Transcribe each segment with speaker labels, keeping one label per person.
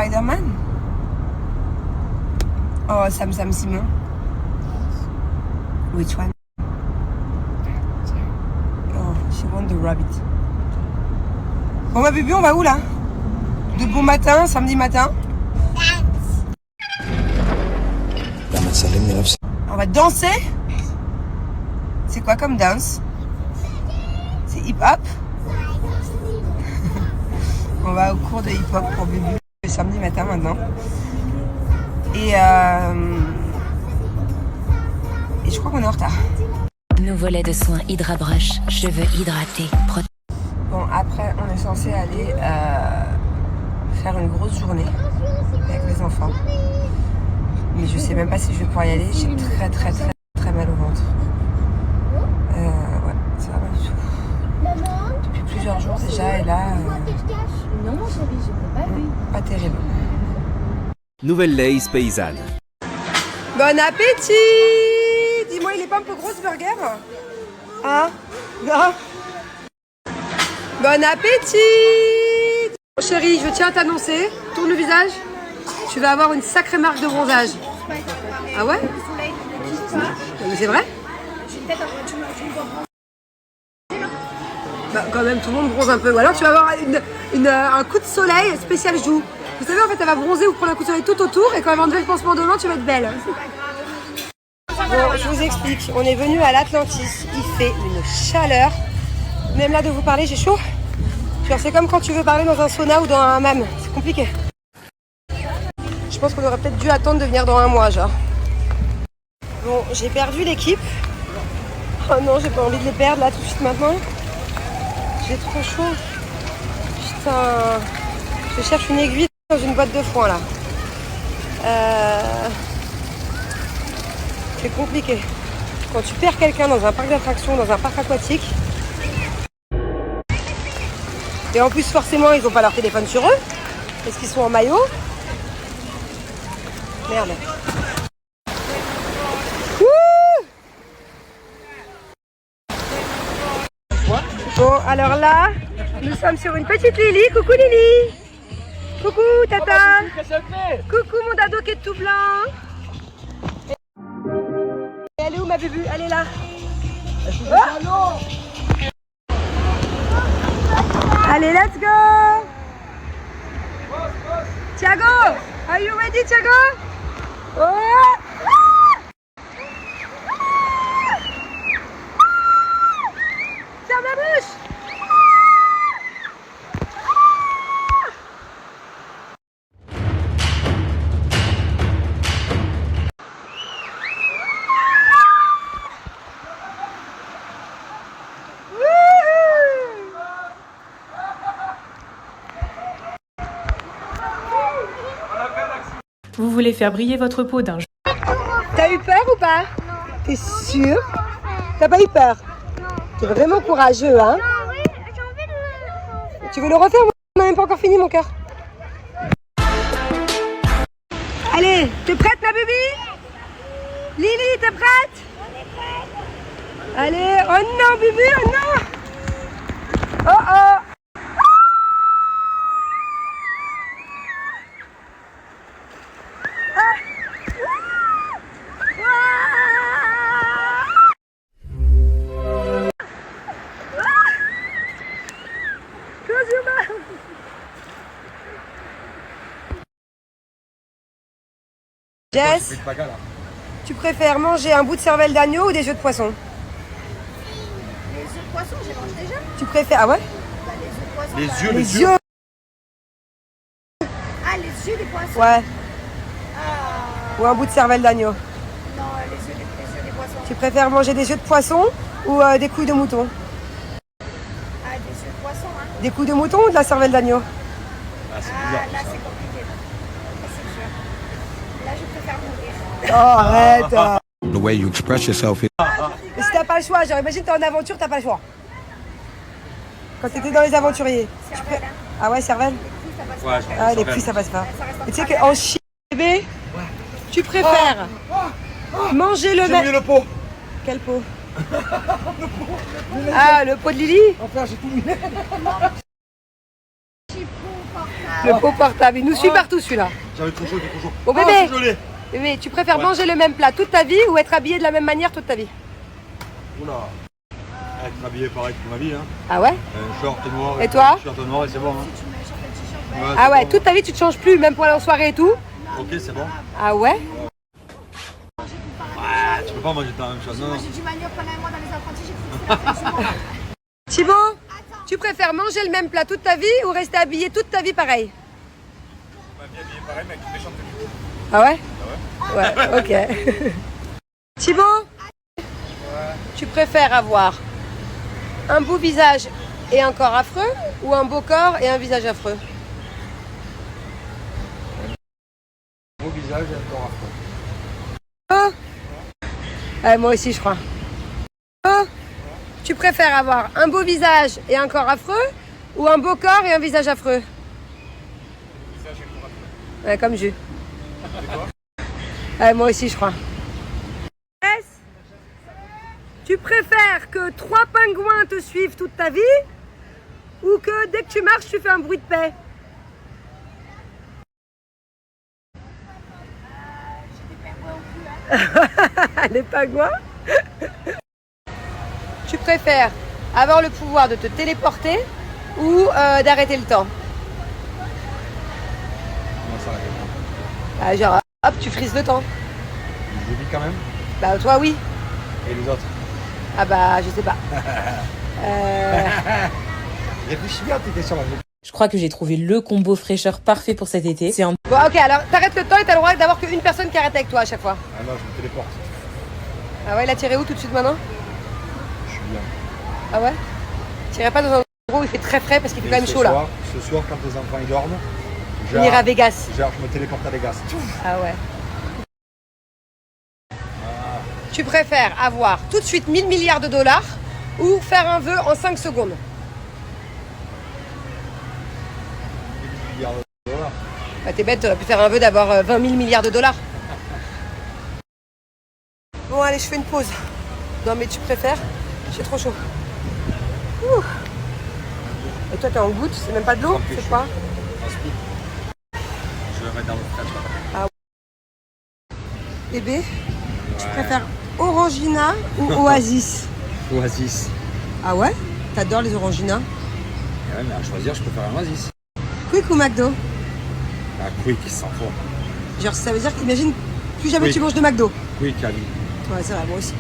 Speaker 1: Spider-Man? Oh, Sam Simon. Which one? Oh, she want the rabbit. Bon, ma bébé, on va où là? De bon matin, samedi matin. On va danser? C'est quoi comme danse? C'est hip-hop? On va au cours de hip-hop pour bébé le samedi matin maintenant. Et je crois qu'on est en retard.
Speaker 2: Nouveau lait de soin Hydra Brush, cheveux hydratés.
Speaker 1: Bon, après, on est censé aller faire une grosse journée avec les enfants. Mais je sais même pas si je vais pouvoir y aller. J'ai très mal au ventre. Ouais, ça va pas du tout. Depuis plusieurs jours déjà, et là...
Speaker 3: Non, chérie, je peux pas, oui.
Speaker 1: Pas terrible.
Speaker 4: Nouvelle Lay's paysanne.
Speaker 1: Bon appétit! Dis-moi, il est pas un peu gros ce burger? Hein? Non? Bon appétit! Chérie, je tiens à t'annoncer, tourne le visage, tu vas avoir une sacrée marque de bronzage. Ah ouais? Mais c'est vrai? Bah, quand même, tout le monde bronze un peu. Ou alors tu vas avoir un coup de soleil spécial joue. Vous savez, en fait, elle va bronzer ou prendre un coup de soleil tout autour et quand elle va enlever le pansement demain, tu vas être belle. Bon, je vous explique. On est venu à l'Atlantis. Il fait une chaleur. Même là, de vous parler, j'ai chaud. C'est comme quand tu veux parler dans un sauna ou dans un hammam. C'est compliqué. Je pense qu'on aurait peut-être dû attendre de venir dans un mois, genre. Bon, j'ai perdu l'équipe. Oh non, j'ai pas envie de les perdre là tout de suite maintenant. J'ai trop chaud. Putain. Je cherche une aiguille dans une boîte de foin là. C'est compliqué. Quand tu perds quelqu'un dans un parc d'attractions, dans un parc aquatique. Et en plus forcément ils n'ont pas leur téléphone sur eux. Parce qu'ils sont en maillot. Merde. Bon, alors là, nous sommes sur une petite Lily. Coucou Lily. Coucou Tata. Coucou mon dado qui est tout blanc. Et elle est où ma bébé? Elle est là. Oh, allez, let's go. Thiago, are you ready Thiago? Oh. Ma bouche.
Speaker 5: Vous voulez faire briller votre peau d'un jour.
Speaker 1: T'as eu peur ou pas? T'es sûr? T'as pas eu peur? T'es vraiment courageux, hein? Tu veux le refaire? On n'a même pas encore fini, mon cœur. Allez, t'es prête, ma bébé? Lily, t'es prête? Allez, oh non, bébé, oh non! Oh oh! Jess, tu préfères manger un bout de cervelle d'agneau ou des yeux de poisson?
Speaker 3: Les œufs de poisson, j'ai mangé déjà.
Speaker 1: Tu préfères... Ah ouais?
Speaker 3: Bah, les œufs de poisson.
Speaker 1: Les yeux.
Speaker 3: Ah, les yeux des poissons.
Speaker 1: Ouais.
Speaker 3: Ah.
Speaker 1: Ou un bout de cervelle d'agneau.
Speaker 3: Non, les yeux des poissons.
Speaker 1: Tu préfères manger des yeux de poisson ou des couilles de mouton?
Speaker 3: Ah, des yeux de poisson, hein.
Speaker 1: Des couilles de mouton ou de la cervelle d'agneau?
Speaker 3: Ah, là, c'est compliqué. Ça, c'est sûr. Là, je préfère mourir.
Speaker 1: Oh, arrête.
Speaker 6: The way you express yourself is...
Speaker 1: Mais si t'as pas le choix, genre imagine t'es en aventure, t'as pas le choix. Quand t'étais dans les aventuriers.
Speaker 3: Cervelle, hein.
Speaker 1: Ah ouais, cervelle?
Speaker 3: Ouais,
Speaker 1: Ah, les cuisses, ça passe pas. Et tu sais qu'en chien, bébé, tu préfères manger le
Speaker 7: J'ai oublié le pot.
Speaker 1: Quel pot? Ah, le pot de Lily?
Speaker 7: Enfin, j'ai tout mis.
Speaker 1: Le pot portable, il nous suit partout celui-là.
Speaker 7: J'avais trop chaud, trop chaud.
Speaker 1: Bon
Speaker 7: Ah,
Speaker 1: bébé,
Speaker 7: c'est gelé.
Speaker 1: bébé, tu préfères manger le même plat toute ta vie ou être habillé de la même manière toute ta vie?
Speaker 7: Oula. Être habillé pareil toute ma vie. Hein.
Speaker 1: Ah ouais?
Speaker 7: Un short noir.
Speaker 1: Et toi?
Speaker 7: Un short noir et c'est bon. Hein.
Speaker 1: Ah ouais,
Speaker 7: c'est bon.
Speaker 1: toute ta vie tu te changes plus, même pour aller en soirée et tout?
Speaker 7: Ok, c'est bon.
Speaker 1: Ah ouais?
Speaker 7: Ouais, tu peux pas manger la même chose. Non, non.
Speaker 3: J'ai du manioc pendant un mois dans les apprentis, j'ai cru que c'était un
Speaker 1: Thibaut, tu préfères manger le même plat toute ta vie ou rester habillé toute ta vie pareil?
Speaker 7: Pareil, mais avec une méchante tenue.
Speaker 1: Ah ouais? Ouais, ok. Thibaut, tu préfères avoir un beau visage et un corps affreux ou un beau corps et un visage affreux?
Speaker 7: Beau visage et un corps affreux.
Speaker 1: Ouais, moi aussi je crois. Oh, tu préfères avoir un beau visage et un corps affreux ou un beau corps et un visage affreux?
Speaker 7: Visage et corps affreux.
Speaker 1: Ouais, comme Jules.
Speaker 7: Et toi?
Speaker 1: Ouais, moi aussi je crois. Tu préfères que 3 pingouins te suivent toute ta vie ou que dès que tu marches tu fais un bruit de paix? Les pingouins. Tu préfères avoir le pouvoir de te téléporter ou d'arrêter le temps?
Speaker 7: Comment ça
Speaker 1: Bah,
Speaker 7: arrête?
Speaker 1: genre, hop, tu frises le temps.
Speaker 7: Je vis quand même.
Speaker 1: Bah, toi, oui.
Speaker 7: Et les autres?
Speaker 1: Ah bah, je sais pas.
Speaker 7: Réfléchis bien à tes questions. Là.
Speaker 5: Je crois que j'ai trouvé le combo fraîcheur parfait pour cet été. C'est un
Speaker 1: Bon, ok, alors t'arrêtes le temps et t'as le droit d'avoir qu'une personne qui arrête avec toi à chaque fois.
Speaker 7: Ah non, je me téléporte.
Speaker 1: Ah ouais, il a tiré où tout de suite maintenant?
Speaker 7: Je suis bien.
Speaker 1: Ah ouais? T'irais pas dans un endroit où il fait très frais parce qu'il fait
Speaker 7: Et
Speaker 1: quand même
Speaker 7: ce
Speaker 1: chaud là.
Speaker 7: soir, ce soir, quand les enfants ils dorment,
Speaker 1: On ira à Vegas.
Speaker 7: genre, je me téléporte à Vegas.
Speaker 1: Ah ouais. Tu préfères avoir tout de suite 1000 milliards de dollars ou faire un vœu en 5 secondes?
Speaker 7: 10 milliards de dollars.
Speaker 1: Bah t'es bête, t'aurais pu faire un vœu d'avoir 20 000 milliards de dollars. Bon allez, je fais une pause. Non mais tu préfères? J'ai trop chaud. Ouh. Et toi t'es en goutte, c'est même pas de l'eau, c'est quoi?
Speaker 7: Un speed. Je vais mettre dans le frais.
Speaker 1: Bébé, tu préfères Orangina ou Oasis?
Speaker 7: Oasis.
Speaker 1: Ah ouais? T'adores les Oranginas?
Speaker 7: Ouais, mais à choisir, je préfère un Oasis.
Speaker 1: Quick ou McDo?
Speaker 7: Ah, Quick, sans fond.
Speaker 1: Genre ça veut dire qu'imagine plus jamais
Speaker 7: Quick.
Speaker 1: tu manges de McDo.
Speaker 7: Quick, Ali.
Speaker 1: Ouais, c'est vrai, moi aussi.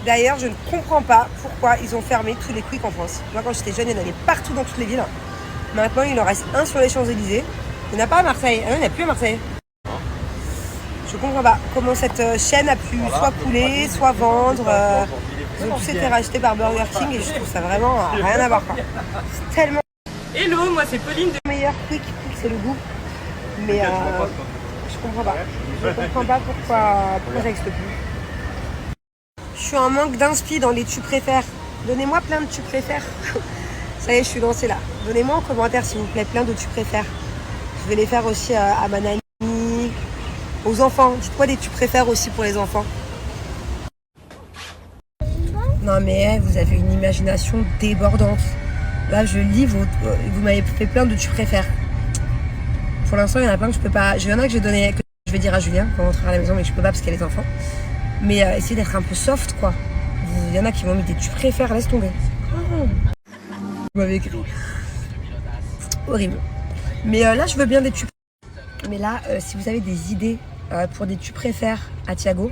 Speaker 1: D'ailleurs, je ne comprends pas pourquoi ils ont fermé tous les Quick en France. Moi, quand j'étais jeune, il y en avait partout dans toutes les villes. Maintenant, il en reste un sur les Champs-Élysées. Il n'y en a pas à Marseille. Ah non, il n'y en a plus à Marseille. Je comprends pas comment cette chaîne a pu soit couler, soit vendre. Ils ont tous été rachetés par Burger King et je trouve ça vraiment rien à voir. Quoi. C'est tellement
Speaker 5: Hello, moi c'est Pauline de...
Speaker 1: meilleur. Quick, c'est le goût. Mais je comprends pas. Je comprends pas pourquoi ça n'existe plus. Je suis en manque d'inspi dans les tu préfères. Donnez-moi plein de tu préfères. Ça y est, je suis lancée là. Donnez-moi en commentaire s'il vous plaît plein de tu préfères. Je vais les faire aussi à ma nanny, aux enfants. Dites-moi des tu préfères aussi pour les enfants. Non mais vous avez une imagination débordante. Là je lis, vous m'avez fait plein de tu préfères. Pour l'instant il y en a plein que je peux pas. Il y en a que je vais dire à Julien quand on rentrera à la maison mais que je peux pas parce qu'il y a les enfants. Mais essayez d'être un peu soft quoi. Il y en a qui m'ont mis des tu préfères, laisse tomber. Vous m'avez écrit. Horrible. Mais là je veux bien des tu préfères. Mais là si vous avez des idées pour des tu préfères à Thiago,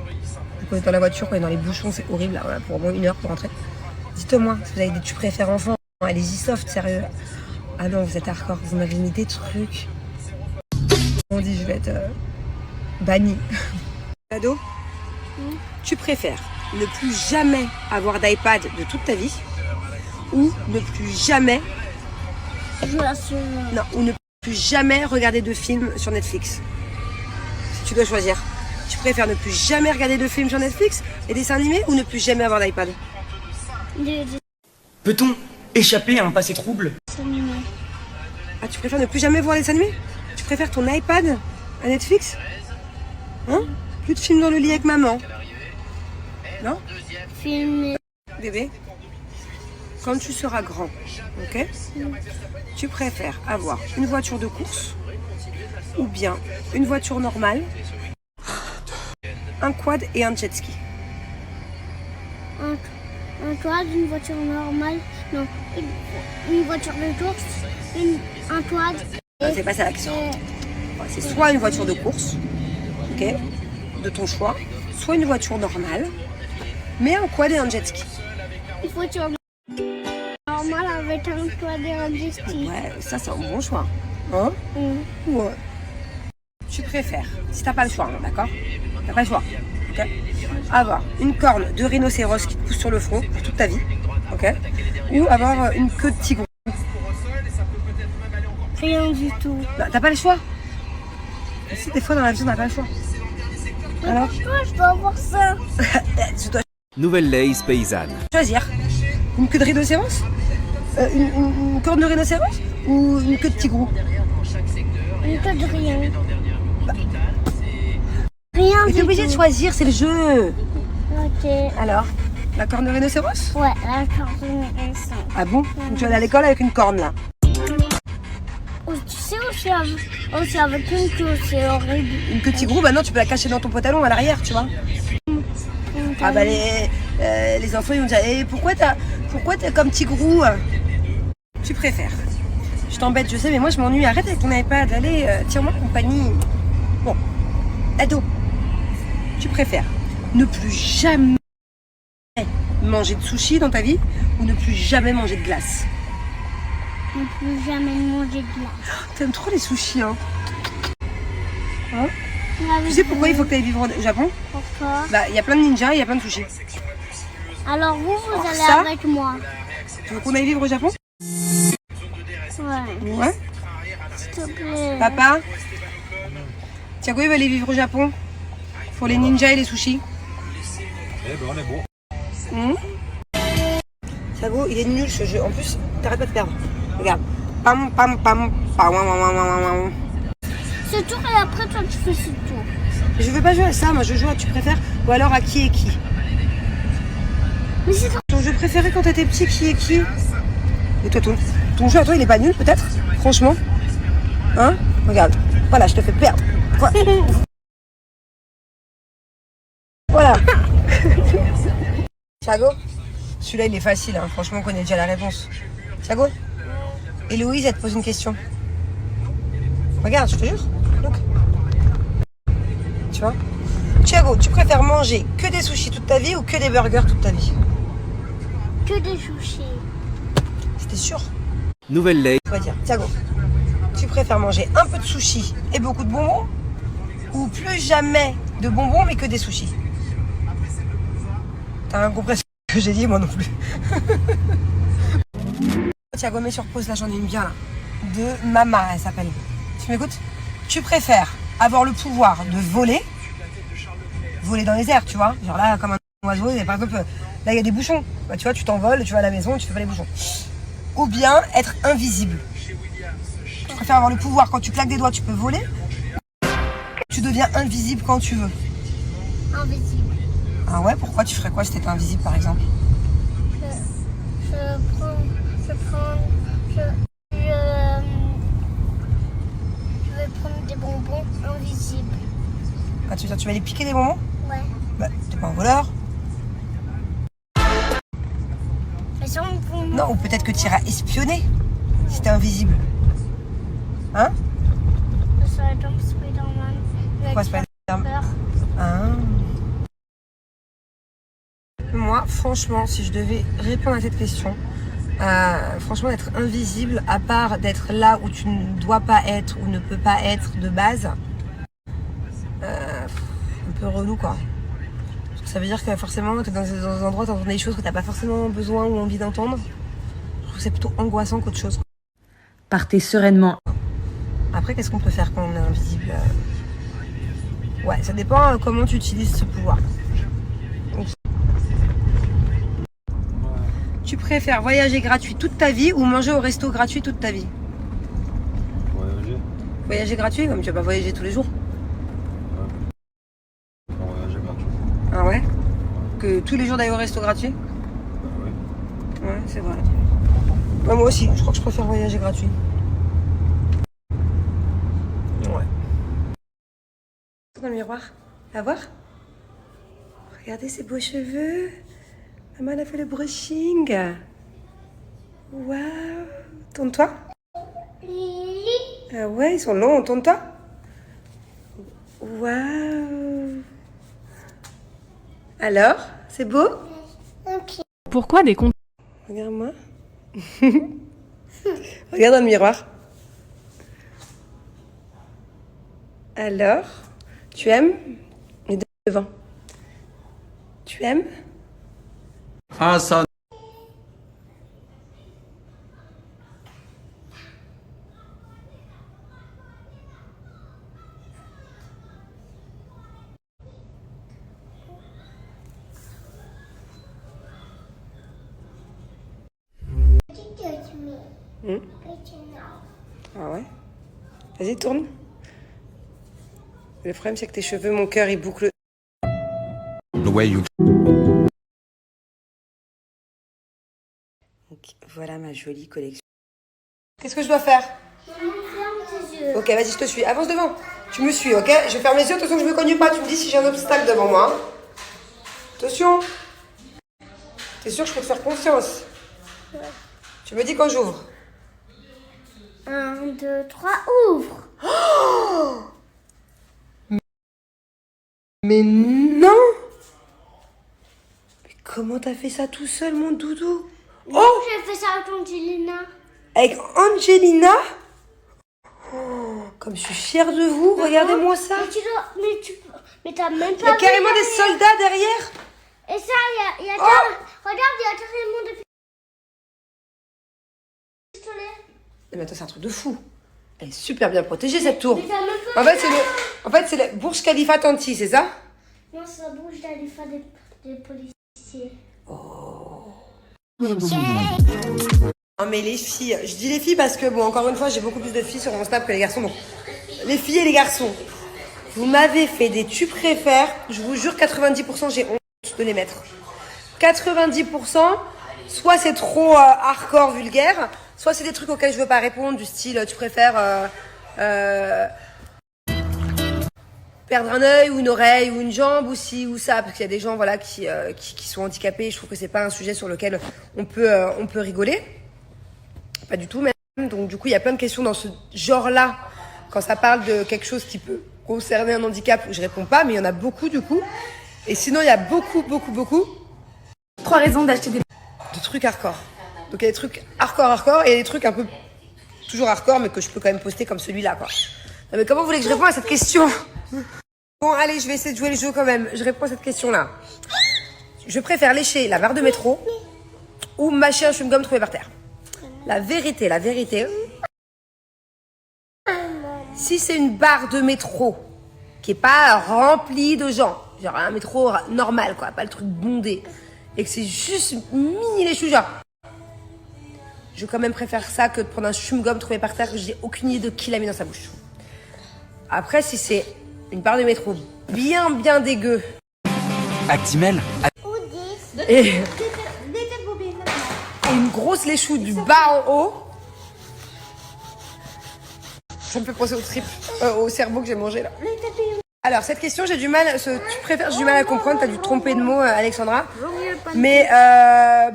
Speaker 1: quand on est dans la voiture, quand on est dans les bouchons, c'est horrible là, voilà, pour au moins 1 heure pour rentrer. Dites-moi si vous avez des tu préfères enfants. Allez-y soft, sérieux. Ah non, vous êtes hardcore, vous m'avez mis des trucs. On dit je vais être banni. Ado, tu préfères ne plus jamais avoir d'iPad de toute ta vie ou ne plus jamais ou ne plus jamais regarder de films sur Netflix? Si tu dois choisir. Tu préfères ne plus jamais regarder de films sur Netflix et dessins animés ou ne plus jamais avoir d'iPad?
Speaker 8: Peut-on échapper à un passé trouble?
Speaker 1: Ah, tu préfères ne plus jamais voir les dessins animés? Tu préfères ton iPad à Netflix? Hein? Plus de films dans le lit avec maman? Non?
Speaker 3: Film.
Speaker 1: Bébé? quand tu seras grand, ok, tu préfères avoir une voiture de course ou bien une voiture normale, un quad et un jet ski?
Speaker 3: Un quad, une voiture normale, non, une voiture de course, un quad.
Speaker 1: C'est pas ça la question. C'est soit une voiture de course, ok, de ton choix, soit une voiture normale, mais un quad et un jet ski.
Speaker 3: Une voiture normale avec un quad et un jet ski.
Speaker 1: Ouais, ça c'est un bon choix. Hein? Ouais. Tu préfères, si t'as pas le choix, hein, d'accord? T'as pas le choix, ok? Avoir une corne de rhinocéros qui te pousse sur le front pour toute ta vie, ok? Ou avoir une queue de tigre.
Speaker 3: Rien du tout.
Speaker 1: Bah, t'as pas le choix. Si des fois dans la vie on n'a pas le choix. Alors?
Speaker 3: Pourquoi je dois avoir ça?
Speaker 1: Tu dois
Speaker 4: Nouvelle Lays paysanne.
Speaker 1: choisir une queue de rhinocéros, une corne de rhinocéros ou une queue de tigrou.
Speaker 3: Une queue de rien. Rien
Speaker 1: Mais
Speaker 3: du
Speaker 1: t'es obligé
Speaker 3: tout.
Speaker 1: de choisir, c'est le jeu.
Speaker 3: Ok.
Speaker 1: Alors, la corne de rhinocéros?
Speaker 3: Ouais, la carte de ça.
Speaker 1: Ah bon? Donc tu vas aller à l'école avec une corne là.
Speaker 3: Oh, tu sais aussi avec une queue, c'est horrible.
Speaker 1: Une queue de tigrou, bah non, tu peux la cacher dans ton pantalon à l'arrière, tu vois. Ah bah les enfants ils vont dire pourquoi t'es comme tigrou? Tu préfères. Je t'embête, je sais, mais moi je m'ennuie. Arrête avec ton iPad, allez, tire-moi compagnie. Bon, ado, tu préfères ne plus jamais manger de sushi dans ta vie ou ne plus jamais manger de glace?
Speaker 3: Ne plus jamais manger de glace.
Speaker 1: T'aimes trop les sushis, hein? Tu sais pourquoi il faut que tu ailles vivre au Japon?
Speaker 3: Pourquoi?
Speaker 1: Bah, il y a plein de ninjas et il y a plein de sushis.
Speaker 3: Alors vous allez
Speaker 1: ça
Speaker 3: avec moi.
Speaker 1: Tu veux qu'on aille vivre au Japon?
Speaker 3: Ouais.
Speaker 1: Ouais.
Speaker 3: S'il te plaît.
Speaker 1: Papa? Thiago, il va aller vivre au Japon pour les ninjas et les sushis.
Speaker 7: Eh ben, on est bon.
Speaker 1: Thiago, il est nul ce jeu. En plus, t'arrêtes pas de perdre. Regarde. Pam, pam, pam, pam, pam, pam, pam, pam.
Speaker 3: Ce tour et après toi tu fais ce tour.
Speaker 1: Je veux pas jouer à ça, moi je joue à tu préfères ou alors à qui est qui.
Speaker 3: Mais c'est
Speaker 1: Ton jeu préféré quand t'étais petit, qui est qui? Et toi, ton jeu à toi, il est pas nul peut-être? Franchement? Hein? Regarde. Voilà, je te fais perdre. Voilà. Thiago? Celui-là, il est facile, hein. Franchement, on connaît déjà la réponse. Thiago? Héloïse, elle te pose une question. Regarde, je te jure. Donc. Tu vois? Thiago, tu préfères manger que des sushis toute ta vie ou que des burgers toute ta vie?
Speaker 3: que des sushis.
Speaker 1: C'était sûr?
Speaker 4: Nouvelle Lays.
Speaker 1: On va dire, Thiago, tu préfères manger un peu de sushis et beaucoup de bonbons ou plus jamais de bonbons mais que des sushis? T'as un compris ce que j'ai dit, moi non plus. Thiago, mets sur pause, là j'en ai une bien là. De Mama, elle s'appelle. Tu m'écoutes? Tu préfères avoir le pouvoir de voler dans les airs, tu vois? Genre là, comme un oiseau, et par exemple, là il y a des bouchons. Bah, tu vois, tu t'envoles, tu vas à la maison, tu fais pas les bouchons. Ou bien être invisible. Tu préfères avoir le pouvoir, quand tu claques des doigts, tu peux voler. Tu deviens invisible quand tu veux.
Speaker 3: Invisible.
Speaker 1: Ah ouais, pourquoi tu ferais quoi si t'étais invisible par exemple?
Speaker 3: Je vais prendre des bonbons invisibles.
Speaker 1: Ah, tu veux dire, tu vas aller piquer des bonbons?
Speaker 3: Ouais.
Speaker 1: Bah, t'es pas un voleur.
Speaker 3: Mais sans bonbons.
Speaker 1: Non, ou peut-être que tu iras espionner si t'es invisible. Hein?
Speaker 3: Ça va être comme Spider-Man.
Speaker 1: Pourquoi Spider-Man?
Speaker 3: Peur.
Speaker 1: Ah. Moi, franchement, si je devais répondre à cette question, franchement, d'être invisible, à part d'être là où tu ne dois pas être ou ne peux pas être de base, un peu relou quoi. Parce que ça veut dire que forcément, tu es dans des endroits, tu entends des choses que tu n'as pas forcément besoin ou envie d'entendre. Je trouve que c'est plutôt angoissant qu'autre chose.
Speaker 5: Partez sereinement.
Speaker 1: Après, qu'est-ce qu'on peut faire quand on est invisible? Ouais, ça dépend comment tu utilises ce pouvoir. Donc, tu préfères voyager gratuit toute ta vie ou manger au resto gratuit toute ta vie?
Speaker 7: Voyager.
Speaker 1: Voyager gratuit, comme tu vas pas voyager tous les jours.
Speaker 7: Voyager gratuit.
Speaker 1: Ah ouais? Que tous les jours d'aller au resto gratuit?
Speaker 7: Oui.
Speaker 1: Ouais, c'est vrai. Ouais, moi aussi, je crois que je préfère voyager gratuit. Ouais. Dans le miroir. À voir. Regardez ses beaux cheveux. Maman, elle a fait le brushing. Waouh. Tourne-toi. Ah ouais, ils sont longs. Tourne-toi. Waouh. Alors, c'est beau?
Speaker 5: Pourquoi des comptes
Speaker 1: Regarde-moi. Regarde dans le miroir. Alors, tu aimes? Les deux devant. Tu aimes?
Speaker 6: Ah, ça.
Speaker 1: Ah ouais? Vas-y, tourne. Le problème, c'est que tes cheveux, mon cœur, il boucle.
Speaker 6: The way you
Speaker 1: Donc, voilà ma jolie collection. Qu'est-ce que je dois faire? Ok, vas-y, je te suis. Avance devant. Tu me suis, ok? Je ferme les yeux, de toute façon, je me connais pas. Tu me dis si j'ai un obstacle devant moi. Hein. Attention. T'es sûr que je peux te faire confiance? Ouais. Tu me dis quand j'ouvre.
Speaker 3: 1, 2, 3, ouvre.
Speaker 1: Oh, mais non! Mais comment t'as fait ça tout seul, mon doudou?
Speaker 3: Oh! J'ai fait ça avec Angelina.
Speaker 1: Avec Angelina? Oh, comme je suis fière de vous, regardez-moi ça.
Speaker 3: Mais t'as même pas.
Speaker 1: Il y a carrément des soldats derrière.
Speaker 3: Et ça, il y a
Speaker 1: Oh!
Speaker 3: regarde, il y a carrément des pistolets.
Speaker 1: Mais attends, c'est un truc de fou. Elle est super bien protégée, cette tour.
Speaker 3: Mais t'as même pas.
Speaker 1: En fait, c'est le Burj Khalifa Tanti, c'est ça?
Speaker 3: Non, c'est la bouche d'Alifa des policiers.
Speaker 1: Non mais les filles, je dis les filles parce que bon, encore une fois, j'ai beaucoup plus de filles sur mon snap que les garçons. Donc, les filles et les garçons, vous m'avez fait des tu préfères. Je vous jure, 90% j'ai honte de les mettre. 90%, soit c'est trop hardcore, vulgaire, soit c'est des trucs auxquels je veux pas répondre, du style tu préfères perdre un œil ou une oreille ou une jambe ou ci ou ça, parce qu'il y a des gens voilà qui sont handicapés. Je trouve que c'est pas un sujet sur lequel on peut rigoler, pas du tout même. Donc du coup il y a plein de questions dans ce genre-là quand ça parle de quelque chose qui peut concerner un handicap où je réponds pas, mais il y en a beaucoup du coup. Et sinon il y a beaucoup
Speaker 5: 3 raisons d'acheter des...
Speaker 1: de trucs hardcore. Donc il y a des trucs hardcore et des trucs un peu toujours hardcore mais que je peux quand même poster comme celui-là quoi. Non, mais comment vous voulez que je réponde à cette question? Bon allez, je vais essayer de jouer le jeu quand même. Je réponds à cette question-là. Je préfère lécher la barre de métro ou mâcher un chewing-gum trouvé par terre. La vérité. Si c'est une barre de métro qui est pas remplie de gens, genre un métro normal quoi, pas le truc bondé, et que c'est juste mini léchou genre, je quand même préfère ça que de prendre un chewing-gum trouvé par terre que j'ai aucune idée de qui l'a mis dans sa bouche. Après, si c'est une barre de métro bien dégueu
Speaker 4: Actimel.
Speaker 1: et une grosse léchou du bas en haut, ça me fait penser au trip, au cerveau que j'ai mangé là. Alors cette question, j'ai du mal à comprendre. T'as dû te tromper de mot, Alexandra. Mais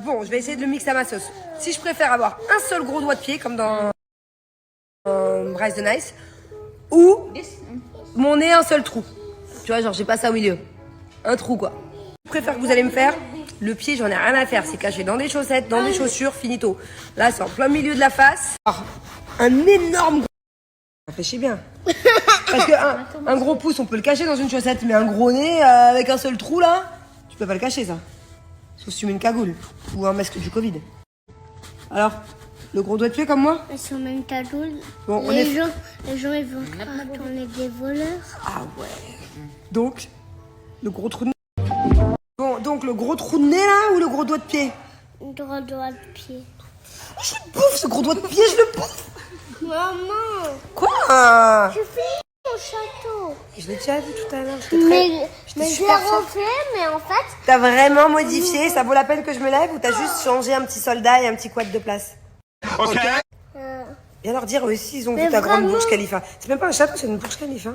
Speaker 1: bon, je vais essayer de le mixer à ma sauce. Si je préfère avoir un seul gros doigt de pied, comme dans Bryce the Nice, ou mon nez un seul trou. Tu vois, genre j'ai pas ça au milieu. Un trou quoi. Je préfère que vous allez me faire. Le pied, j'en ai rien à faire. C'est caché dans des chaussettes, dans des chaussures, finito. Là, c'est en plein milieu de la face. Un énorme gros... Réfléchis bien. Parce qu'un gros pouce, on peut le cacher dans une chaussette, mais un gros nez avec un seul trou là, tu peux pas le cacher ça. Sauf si tu mets une cagoule ou un masque du Covid. Alors, le gros doigt de pied comme moi?
Speaker 3: Ils sont même cagoule.
Speaker 1: Bon,
Speaker 3: les gens ils vont croire qu'on est des voleurs.
Speaker 1: Ah ouais. Donc, le gros trou de nez. Bon, donc le gros trou de nez là ou le gros doigt de pied?
Speaker 3: Un gros doigt de pied.
Speaker 1: Je le bouffe ce gros doigt de pied, je le bouffe.
Speaker 3: Maman,
Speaker 1: Quoi?
Speaker 3: je fais mon château.
Speaker 1: Je l'ai déjà vu tout à l'heure.
Speaker 3: Mais
Speaker 1: j'étais
Speaker 3: je
Speaker 1: super
Speaker 3: l'ai
Speaker 1: forte.
Speaker 3: refait, mais en fait,
Speaker 1: T'as vraiment modifié, ça vaut la peine que je me lève ou t'as juste changé un petit soldat et un petit quad de place? Viens leur dire aussi, ils ont
Speaker 3: Mais
Speaker 1: vu ta grande
Speaker 3: vraiment.
Speaker 1: Burj Khalifa. C'est même pas un château, c'est une Burj Khalifa.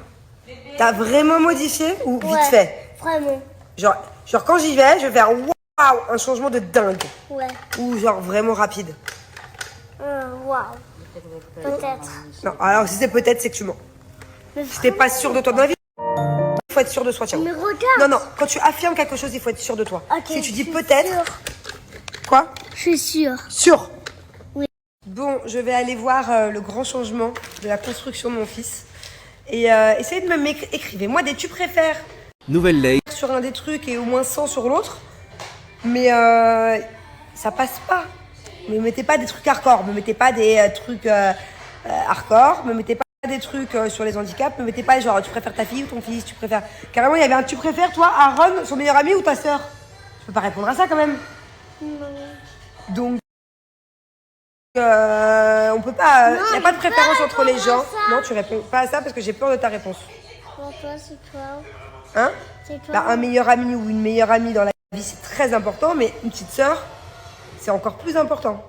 Speaker 1: T'as vraiment modifié ou vite
Speaker 3: ouais,
Speaker 1: fait?
Speaker 3: vraiment.
Speaker 1: Genre quand j'y vais, je vais faire waouh, un changement de dingue.
Speaker 3: Ouais.
Speaker 1: Ou genre vraiment rapide.
Speaker 3: Waouh. Peut-être.
Speaker 1: Non, alors si c'est peut-être, c'est que tu mens.
Speaker 3: Mais
Speaker 1: Si t'es pas sûr de toi dans la vie, il faut être sûr de soi, ciao.
Speaker 3: Mais regarde.
Speaker 1: Non, non, quand tu affirmes quelque chose, il faut être sûr de toi.
Speaker 3: Ok,
Speaker 1: Si tu dis
Speaker 3: je suis
Speaker 1: peut-être.
Speaker 3: sûre.
Speaker 1: Quoi?
Speaker 3: Je suis sûre.
Speaker 1: Sûr.
Speaker 3: Oui.
Speaker 1: Bon, je vais aller voir le grand changement de la construction de mon fils. Et essayez de me écrivez-moi des tu préfères
Speaker 4: Nouvelle Lay.
Speaker 1: sur un des trucs et au moins 100 sur l'autre. Mais ça passe pas. Me mettez pas des trucs hardcore, me mettez pas des trucs hardcore, me mettez pas des trucs sur les handicaps, me mettez pas genre tu préfères ta fille ou ton fils, tu préfères... Carrément, il y avait un tu préfères toi, Aaron, son meilleur ami ou ta sœur? Je peux pas répondre à ça quand même. Donc, on peut pas... Il n'y a pas de préférence entre les gens. Non, tu réponds pas à ça parce que j'ai peur de ta réponse.
Speaker 3: Pour toi, c'est toi.
Speaker 1: Hein?
Speaker 3: C'est toi.
Speaker 1: Bah, un meilleur ami ou une meilleure amie dans la vie, c'est très important, mais une petite sœur, c'est encore plus important.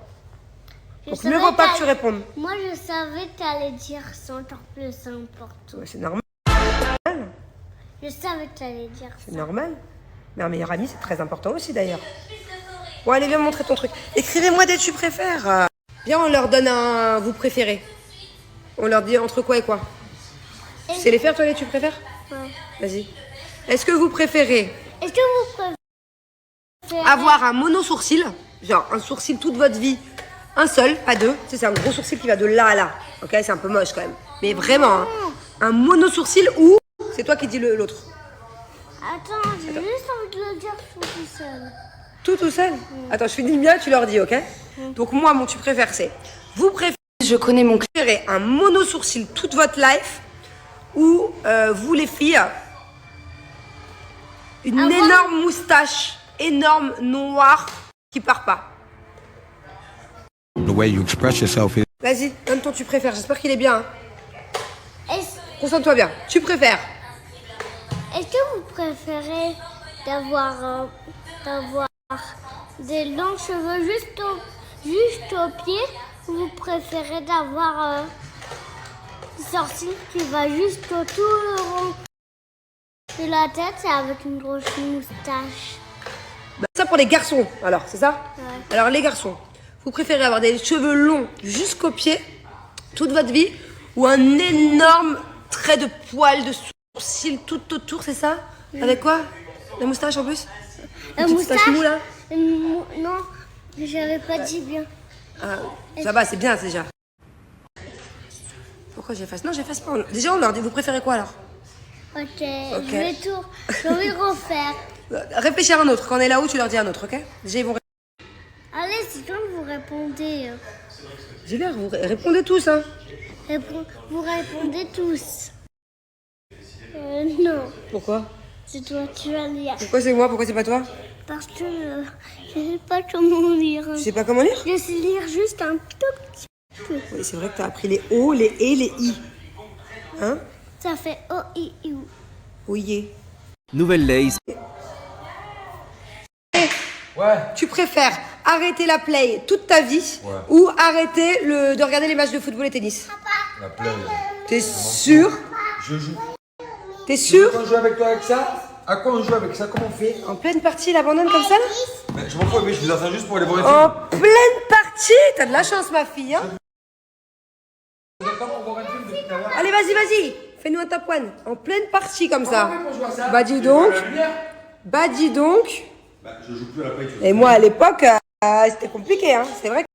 Speaker 1: Donc, mieux vaut pas que tu répondes.
Speaker 3: Moi, je savais que t'allais dire c'est encore plus important.
Speaker 1: Ouais, c'est normal.
Speaker 3: Je savais que t'allais dire ça.
Speaker 1: C'est normal. Mais un meilleur ami, c'est très important aussi d'ailleurs. Bon, allez, viens me montrer ton truc. Écrivez-moi des tu préfères. Viens, on leur donne un vous préférez. On leur dit entre quoi et quoi. Tu sais les faire, toi, les tu préfères?
Speaker 3: Ouais.
Speaker 1: Vas-y. Est-ce que vous préférez
Speaker 3: Est-ce que vous préférez
Speaker 1: avoir un mono-sourcil, genre un sourcil toute votre vie, un seul, pas deux. Tu sais, c'est un gros sourcil qui va de là à là. Ok, c'est un peu moche quand même. Mais vraiment, hein. Un mono-sourcil ou... C'est toi qui dis l'autre.
Speaker 3: Attends, j'ai juste envie de le dire tout seul.
Speaker 1: Tout seul. Attends, je finis bien, tu leur dis, ok? Donc moi, mon tu préfères, c'est... Vous préférez... Je connais mon préféré. Un mono-sourcil toute votre life ou vous, les filles, une énorme moustache, énorme, noire, qui part pas.
Speaker 6: The way you express yourself is
Speaker 1: Vas-y, donne ton tu préfères. J'espère qu'il est bien. Hein.
Speaker 3: Est-ce
Speaker 1: Concentre-toi bien. Tu préfères.
Speaker 3: que vous préférez d'avoir des longs cheveux juste au pied ou vous préférez d'avoir des sourcils qui va juste autour le rond de la tête et avec une grosse moustache?
Speaker 1: Bah, ça pour les garçons, alors, c'est ça?
Speaker 3: Ouais.
Speaker 1: Alors, les garçons, vous préférez avoir des cheveux longs jusqu'aux pieds, toute votre vie, ou un énorme trait de poil, de sourcils tout autour, c'est ça? Avec quoi? La moustache en plus?
Speaker 3: La
Speaker 1: Une petite moustache mou, là?
Speaker 3: Non, j'avais pas dit bien.
Speaker 1: Ah, ça va, c'est bien déjà. Pourquoi j'efface? Non, j'efface pas. Déjà, on leur dit, vous préférez quoi alors?
Speaker 3: Ok, je vais tout. Je vais le refaire.
Speaker 1: Réfléchis à un autre. Quand on est là-haut, tu leur dis un autre, ok? Déjà, ils vont
Speaker 3: Allez, c'est quand vous répondez.
Speaker 1: J'ai l'air, vous répondez tous, hein?
Speaker 3: Vous répondez tous. Non,
Speaker 1: Pourquoi?
Speaker 3: c'est toi, tu vas lire.
Speaker 1: Pourquoi c'est moi? Pourquoi c'est pas toi?
Speaker 3: Parce que je sais pas comment lire.
Speaker 1: Tu sais pas comment lire?
Speaker 3: Je sais lire juste un tout petit peu.
Speaker 1: Oui, c'est vrai que t'as appris les O, les E, les I. Hein?
Speaker 3: Ça fait O-I-U.
Speaker 1: Oui.
Speaker 4: Nouvelle Lay.
Speaker 6: Ouais.
Speaker 1: Tu préfères arrêter la play toute ta vie ou arrêter de regarder les matchs de football et tennis?
Speaker 6: La play.
Speaker 1: T'es sûr?
Speaker 6: Je joue.
Speaker 1: T'es sûr?
Speaker 6: On joue avec toi avec ça? À quoi on joue avec ça? Comment on fait?
Speaker 1: En pleine partie, il abandonne comme ça là?
Speaker 6: Mais je m'en fous, mais je vous attends juste pour aller voir les
Speaker 1: En
Speaker 6: films.
Speaker 1: pleine partie? T'as de la chance, ma fille, hein?
Speaker 6: Je vous attends pour voir un film depuis tout à l'heure.
Speaker 1: Allez, vas-y. Fais-nous un top one. En pleine partie comme ça.
Speaker 6: Comment on fait pour jouer à ça?
Speaker 1: Bah dis
Speaker 6: Tu
Speaker 1: donc.
Speaker 6: veux la lumière?
Speaker 1: Bah dis donc.
Speaker 6: Bah, je joue plus à la play. tu vois.
Speaker 1: Et moi, à l'époque, c'était compliqué, hein. C'est vrai que